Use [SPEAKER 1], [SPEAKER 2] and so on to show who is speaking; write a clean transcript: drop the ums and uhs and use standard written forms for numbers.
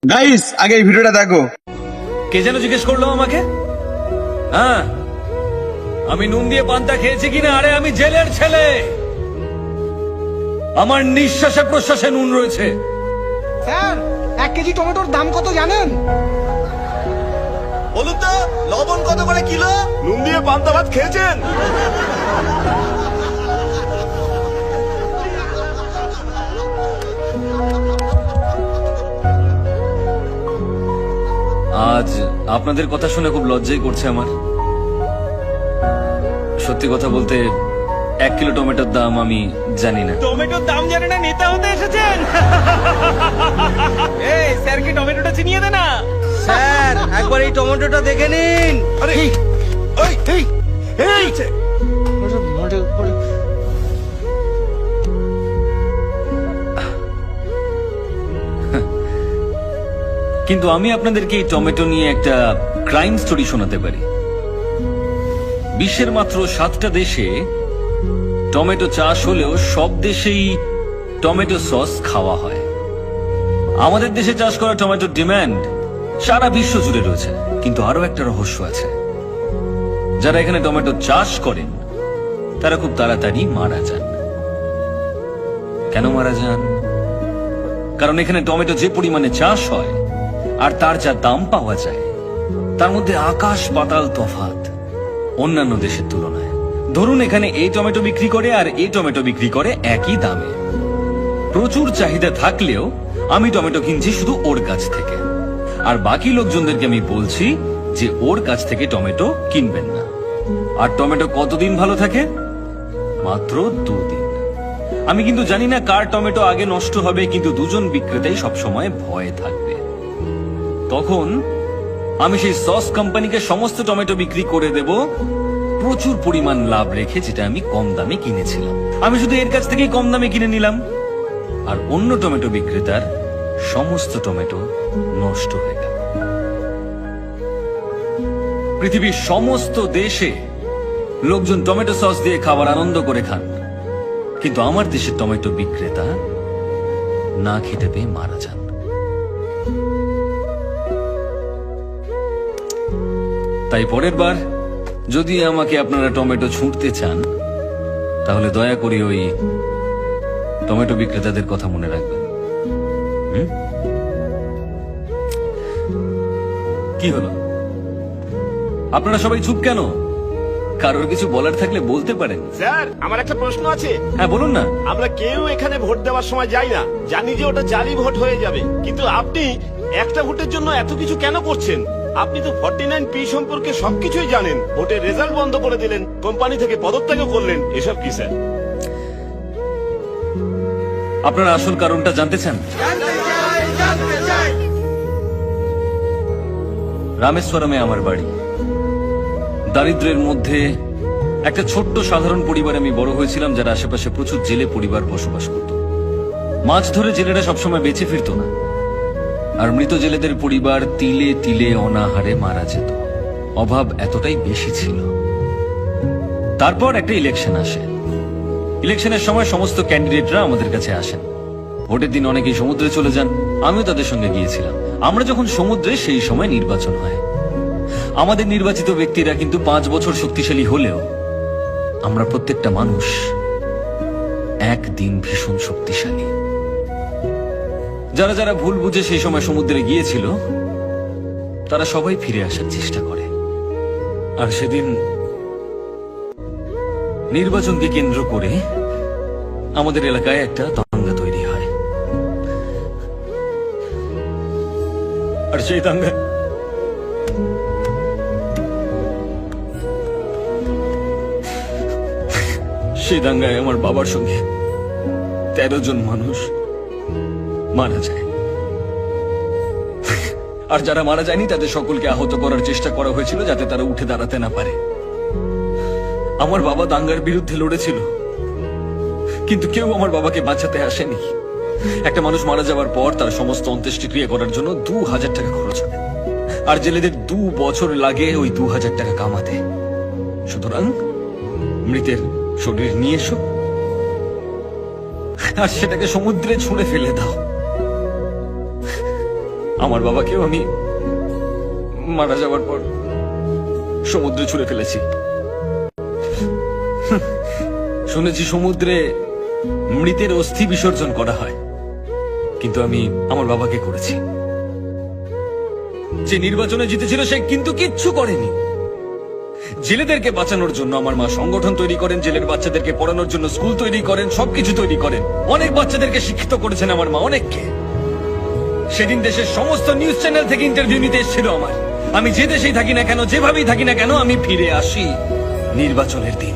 [SPEAKER 1] Guys আগে এই ভিডিওটা দেখো।
[SPEAKER 2] কে যেন জিজ্ঞেস করলো আমাকে? হ্যাঁ, আমি নুন দিয়ে পান্তা খেয়েছি কিনা? আরে আমি জেলের ছেলে, আমার নিঃশ্বাসে প্রশ্বাসে নুন রয়েছে।
[SPEAKER 3] স্যার 1 কেজি টমেটোর দাম কত জানেন?
[SPEAKER 4] বলুন তো, লবণ কত করে কিলো? নুন দিয়ে পান্তা ভাত খেয়েছেন?
[SPEAKER 2] আজ আপনাদের কথা শুনে খুব লজ্জাই করছে আমার। সত্যি কথা বলতে 1 কিলো টমেটোর দাম আমি জানি না।
[SPEAKER 5] টমেটোর দাম জানে না, নেতা হতে এসেছেন? এই স্যারকে টমেটোটা চিনিয়ে দে না।
[SPEAKER 3] স্যার একবার এই টমেটোটা দেখে নিন।
[SPEAKER 4] আরে ওই এই এই
[SPEAKER 2] কিন্তু আমি আপনাদেরকে এই টমেটো নিয়ে একটা ক্রাইম স্টোরি শোনাতে পারি। বিশ্বের মাত্র 7টা দেশে টমেটো চাষ হলেও সব দেশেই টমেটো সস খাওয়া হয়। আমাদের দেশে চাষ করা টমেটোর ডিমান্ড সারা বিশ্ব জুড়ে রয়েছে। কিন্তু আরো একটা রহস্য আছে, যারা এখানে টমেটো চাষ করেন তারা খুব তাড়াতাড়ি মারা যান। কেন মারা যান? কারণ এখানে টমেটো যে পরিমাণে চাষ হয় আর তার যা দাম পাওয়া যায়, তার মধ্যে আকাশ পাতাল তফাৎ অন্যান্য দেশের তুলনায়। ধরুন এখানে এই টমেটো বিক্রি করে আর এই টমেটো বিক্রি করে একই দামে। প্রচুর চাহিদা থাকলেও আমি টমেটো কিনছি শুধু ওর কাছ থেকে, আর বাকি লোকজনদেরকে আমি বলছি যে ওর কাছ থেকে টমেটো কিনবেন না। আর টমেটো কতদিন ভালো থাকে? মাত্র 2 দিন। আমি কিন্তু জানি না কার টমেটো আগে নষ্ট হবে, কিন্তু দুজন বিক্রেতাই সবসময় ভয়ে থাকবে। তখন আমি সেই সস কোম্পানিকে সমস্ত টমেটো বিক্রি করে দেব প্রচুর পরিমাণ লাভ রেখে, যেটা আমি কম দামে কিনেছিলাম। আমি শুধু এর কাছ থেকেই কম দামে কিনে নিলাম, আর অন্য টমেটো বিক্রেতার সমস্ত টমেটো নষ্ট হয়ে গেল। পৃথিবীর সমস্ত দেশে লোকজন টমেটো সস দিয়ে খাবার আনন্দ করে খান, কিন্তু আমার দেশের টমেটো বিক্রেতা না খেতে পেয়ে মারা যান। তাই পরের বার যদি আমাকে আপনারা টমেটো ছুঁড়তে চান, তাহলে দয়া করে ওই টমেটো বিক্রেতাদের কথা মনে রাখবেন। কি হলো? আপনারা সবাই চুপ কেন? কারোর কিছু বলার থাকলে বলতে পারেন।
[SPEAKER 4] স্যার, আমার একটা প্রশ্ন আছে।
[SPEAKER 2] হ্যাঁ বলুন না।
[SPEAKER 4] আমরা কেউ এখানে ভোট দেওয়ার সময় যাই না, জানি যে ওটা জালি ভোট হয়ে যাবে, কিন্তু আপনি একটা ভোটের জন্য এত কিছু কেন করছেন? আপনি তো 49P সম্পর্কে সবকিছুই জানেন। ভোটের রেজাল্ট বন্ধ করে দিলেন, কোম্পানি থেকে পদত্যাগও করলেন, এসব কি স্যার?
[SPEAKER 2] আপনারা আসল কারণটা জানতে চান? রামেশ্বরমে আমার বাড়ি। দারিদ্র্যের মধ্যে একটা ছোট্ট সাধারণ পরিবারে আমি বড় হয়েছিলাম, যার আশেপাশে প্রচুর জেলে পরিবার বসবাস করত। মাছ ধরে জেলেরা সবসময় বেঁচে ফিরত না, আর মৃত জেলেদের পরিবার তিলে তিলে অনাহারে মারা যেত। অভাব এতটাই বেশি ছিল। তারপর একটা ইলেকশন আসে। ইলেকশনের সময় সমস্ত ক্যান্ডিডেটরা আমাদের কাছে আসেন। ভোটের দিন অনেকেই সমুদ্রে চলে যান, আমিও তাদের সঙ্গে গিয়েছিলাম। আমরা যখন সমুদ্রে, সেই সময় নির্বাচন হয়। আমাদের নির্বাচিত ব্যক্তিরা কিন্তু 5 বছর শক্তিশালী হলেও আমরা প্রত্যেকটা মানুষ একদিন ভীষণ শক্তিশালী। যারা যারা ভুল বুঝে সেই সময় সমুদ্রে গিয়েছিল, তারা সবাই ফিরে আসার চেষ্টা করে। আর সেদিন নির্বাচনকে কেন্দ্র করে আমাদের এলাকায় একটা দাঙ্গা তৈরি হয়। আর সেই দাঙ্গায় আমার বাবার সঙ্গে 13 জন মানুষ মারা যায়। আর যারা মারা যায়নি তাদের সকলকে আহত করার চেষ্টা করা হয়েছিল, যাতে তারা উঠে দাঁড়াতে না পারে। আমার বাবা দাঙ্গার বিরুদ্ধে লড়েছিল, কিন্তু কেউ আমার বাবাকে বাঁচাতে আসেনি। একটা মানুষ মারা যাওয়ার পর তার সমস্ত অন্ত্যেষ্টিক্রিয়া করার জন্য 2000 টাকা খরচ হয়, আর জেলেদের 2 বছর লাগে ওই 2000 টাকা কামাতে। সুতরাং মৃতের শরীর নিয়ে এসো আর সেটাকে সমুদ্রে ছুঁড়ে ফেলে দাও। আমার বাবাকেও আমি মারা যাওয়ার পর সমুদ্রে ছুঁড়ে ফেলেছি। শুনেছি সমুদ্রে মৃতের অস্থি বিসর্জন করা হয়, কিন্তু আমি আমার বাবাকে করেছি। যে নির্বাচনে জিতেছিল সে কিন্তু কিচ্ছু করেনি। জেলেদেরকে বাঁচানোর জন্য আমার মা সংগঠন তৈরি করেন, জেলের বাচ্চাদেরকে পড়ানোর জন্য স্কুল তৈরি করেন, সবকিছু তৈরি করেন। অনেক বাচ্চাদেরকে শিক্ষিত করেছেন আমার মা, অনেককে। সেদিন দেশের সমস্ত নিউজ চ্যানেল থেকে ইন্টারভিউ নিতে এসেছিল আমার। আমি যে দেশেই থাকি না কেন, যেভাবেই থাকি না কেন, আমি ফিরে আসি নির্বাচনের দিন।